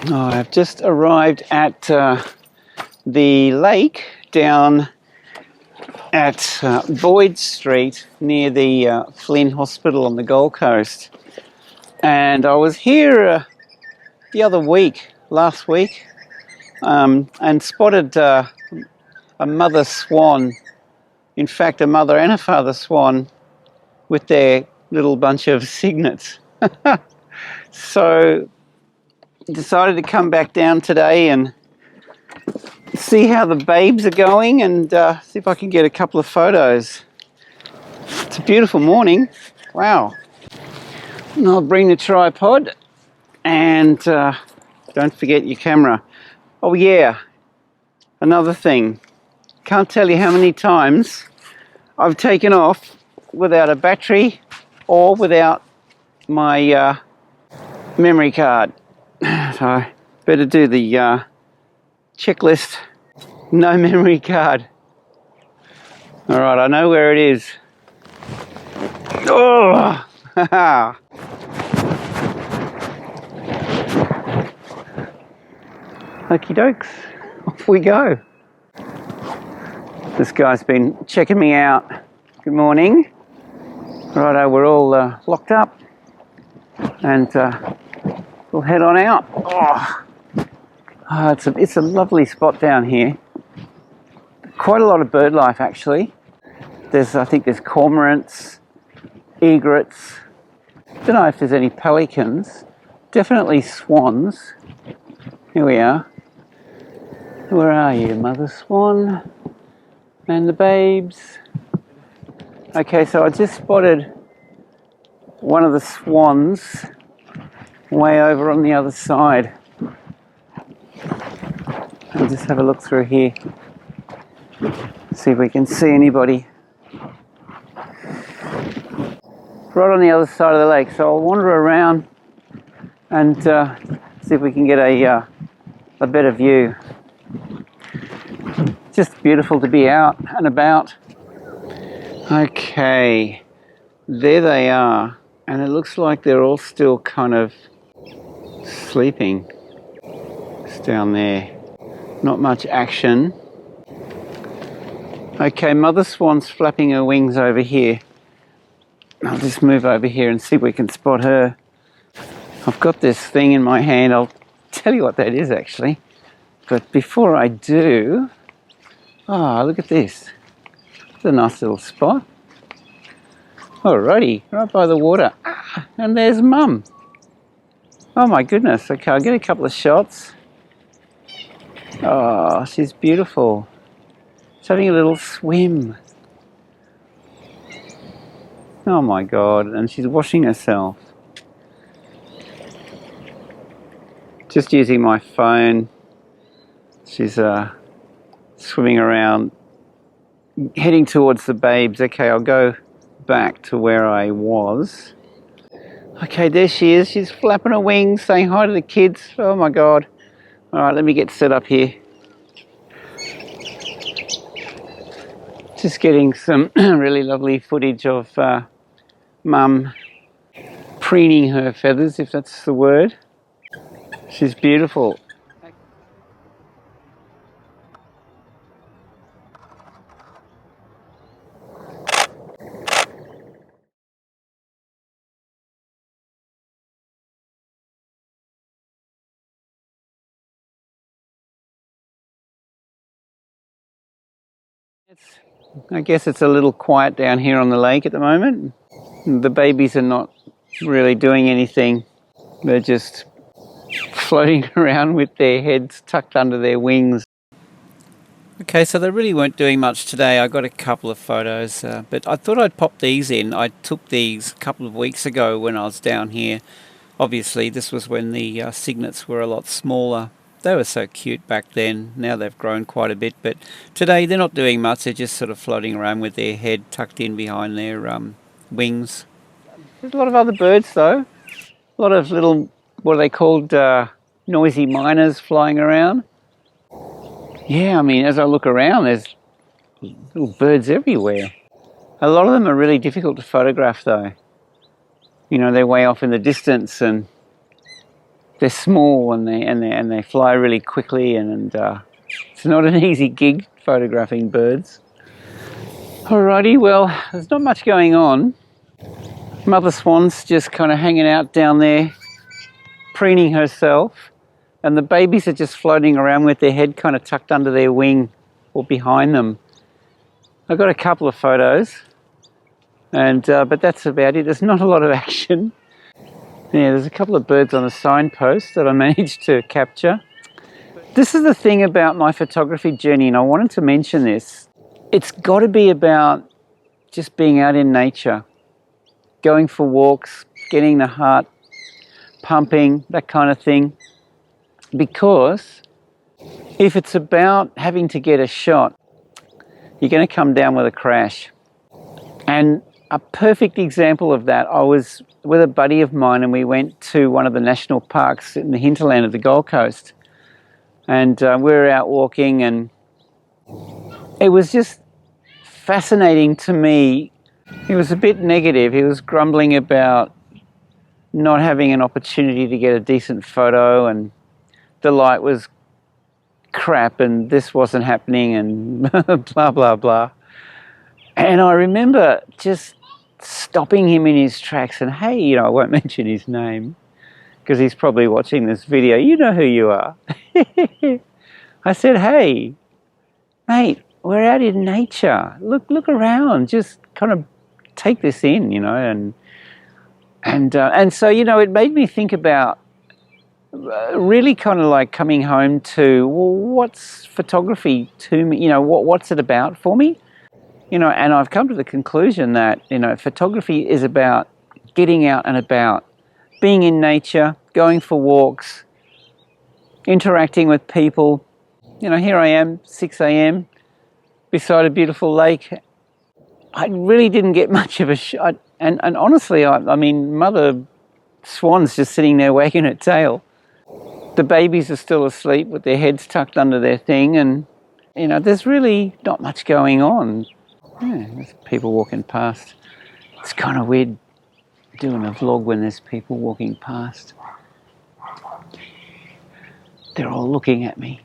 I've just arrived at the lake down at Boyd Street near the Flynn Hospital on the Gold Coast. And I was here the other week, last week, and spotted a mother swan, in fact a mother and a father swan with their little bunch of cygnets. So decided to come back down today and see how the babes are going and see if I can get a couple of photos. It's a beautiful morning. Wow. And I'll bring the tripod and don't forget your camera. Oh yeah, another thing. Can't tell you how many times I've taken off without a battery or without my memory card. So better do the checklist. No memory card. All right, I know where it is. Oh, okie dokes, off we go. This guy's been checking me out. Good morning. Righto, we're all locked up and we'll head on out. It's a lovely spot down here. Quite a lot of bird life actually. I think there's cormorants, egrets. Don't know if there's any pelicans. Definitely swans. Here we are. Where are you, mother swan? And the babes. Okay, so I just spotted one of the swans way over on the other side. I'll just have a look through here. See if we can see anybody. Right on the other side of the lake, so I'll wander around and see if we can get a better view. Just beautiful to be out and about. Okay, there they are, and it looks like they're all still kind of sleeping. It's down there. Not much action. Okay, mother swan's flapping her wings over here. I'll just move over here and see if we can spot her. I've got this thing in my hand. I'll tell you what that is actually. But before I do, look at this. It's a nice little spot. Alrighty, right by the water. And there's Mum. Oh my goodness. Okay, I'll get a couple of shots. Oh, she's beautiful. She's having a little swim. Oh my God, and she's washing herself. Just using my phone. She's swimming around, heading towards the babes. Okay, I'll go back to where I was. Okay, there she is. She's flapping her wings, saying hi to the kids. Oh my God. All right, let me get set up here. Just getting some really lovely footage of Mum preening her feathers, if that's the word. She's beautiful. I guess it's a little quiet down here on the lake at the moment. The babies are not really doing anything. They're just floating around with their heads tucked under their wings. Okay, so they really weren't doing much today. I got a couple of photos, but I thought I'd pop these in. I took these a couple of weeks ago when I was down here. Obviously, this was when the cygnets were a lot smaller. They were so cute back then. Now they've grown quite a bit, but today they're not doing much. They're just sort of floating around with their head tucked in behind their wings. There's a lot of other birds though. A lot of little, what are they called, noisy miners flying around. Yeah, I mean, as I look around, there's little birds everywhere. A lot of them are really difficult to photograph though. You know, they're way off in the distance and they're small and they fly really quickly, and it's not an easy gig photographing birds. Alrighty, well, there's not much going on. Mother Swan's just kind of hanging out down there, preening herself, and the babies are just floating around with their head kind of tucked under their wing or behind them. I've got a couple of photos, and but that's about it. There's not a lot of action. Yeah, there's a couple of birds on a signpost that I managed to capture. This is the thing about my photography journey, and I wanted to mention this. It's got to be about just being out in nature, going for walks, getting the heart pumping, that kind of thing. Because if it's about having to get a shot, you're going to come down with a crash. And a perfect example of that, I was with a buddy of mine and we went to one of the national parks in the hinterland of the Gold Coast. And we were out walking, and it was just fascinating to me. He was a bit negative. He was grumbling about not having an opportunity to get a decent photo, and the light was crap and this wasn't happening and blah, blah, blah. And I remember just stopping him in his tracks and, hey, you know, I won't mention his name because he's probably watching this video. You know who you are. I said, hey, mate, we're out in nature. Look around. Just kind of take this in, you know. And so, you know, it made me think about really kind of like coming home to, well, what's photography to me? You know, what's it about for me? You know, and I've come to the conclusion that, you know, photography is about getting out and about, being in nature, going for walks, interacting with people. You know, here I am, 6 a.m, beside a beautiful lake. I really didn't get much of a shot. And honestly, I mean, Mother Swan's just sitting there wagging her tail. The babies are still asleep with their heads tucked under their thing, and, you know, there's really not much going on. Yeah, there's people walking past. It's kind of weird doing a vlog when there's people walking past. They're all looking at me.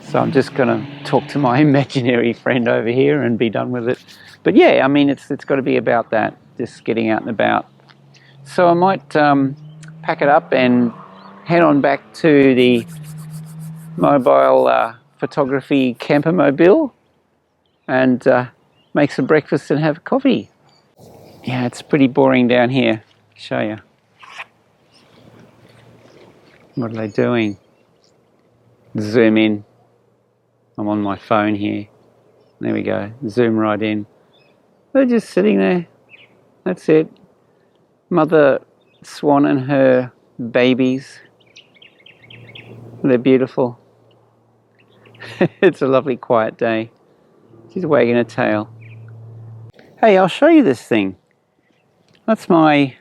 So I'm just going to talk to my imaginary friend over here and be done with it. But yeah, I mean, it's got to be about that, just getting out and about. So I might pack it up and head on back to the mobile photography camper mobile and make some breakfast and have coffee. Yeah, it's pretty boring down here. I'll show you. What are they doing? Zoom in. I'm on my phone here. There we go. Zoom right in. They're just sitting there. That's it. Mother Swan and her babies. They're beautiful. It's a lovely quiet day. She's wagging her tail. Hey, I'll show you this thing. That's my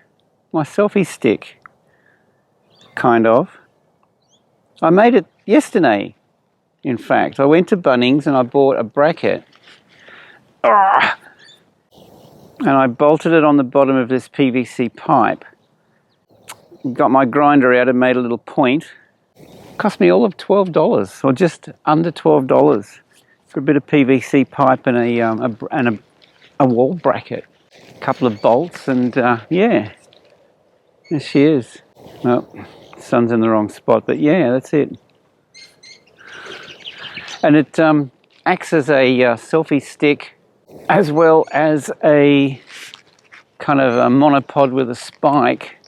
selfie stick. Kind of. I made it yesterday. In fact, I went to Bunnings and I bought a bracket. And I bolted it on the bottom of this PVC pipe. Got my grinder out and made a little point. Cost me all of $12, or just under $12, for a bit of PVC pipe and a wall bracket. A couple of bolts, and yeah, there she is. Well, the sun's in the wrong spot, but yeah, that's it. And it acts as a selfie stick, as well as a kind of a monopod with a spike.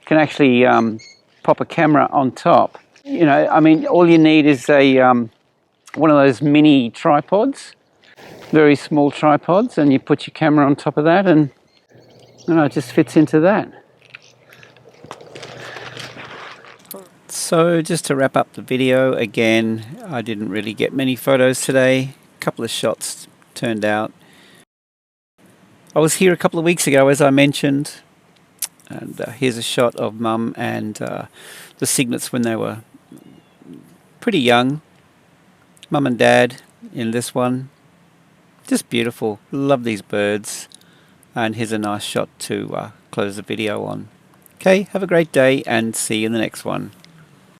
Can actually pop a camera on top. You know, I mean, all you need is a one of those mini tripods, very small tripods, and you put your camera on top of that, and you know, it just fits into that. So just to wrap up the video, again, I didn't really get many photos today. A couple of shots turned out. I was here a couple of weeks ago, as I mentioned, and here's a shot of Mum and the Cygnets when they were pretty young. Mum and Dad in this one. Just beautiful. Love these birds. And here's a nice shot to close the video on. Okay, have a great day and see you in the next one.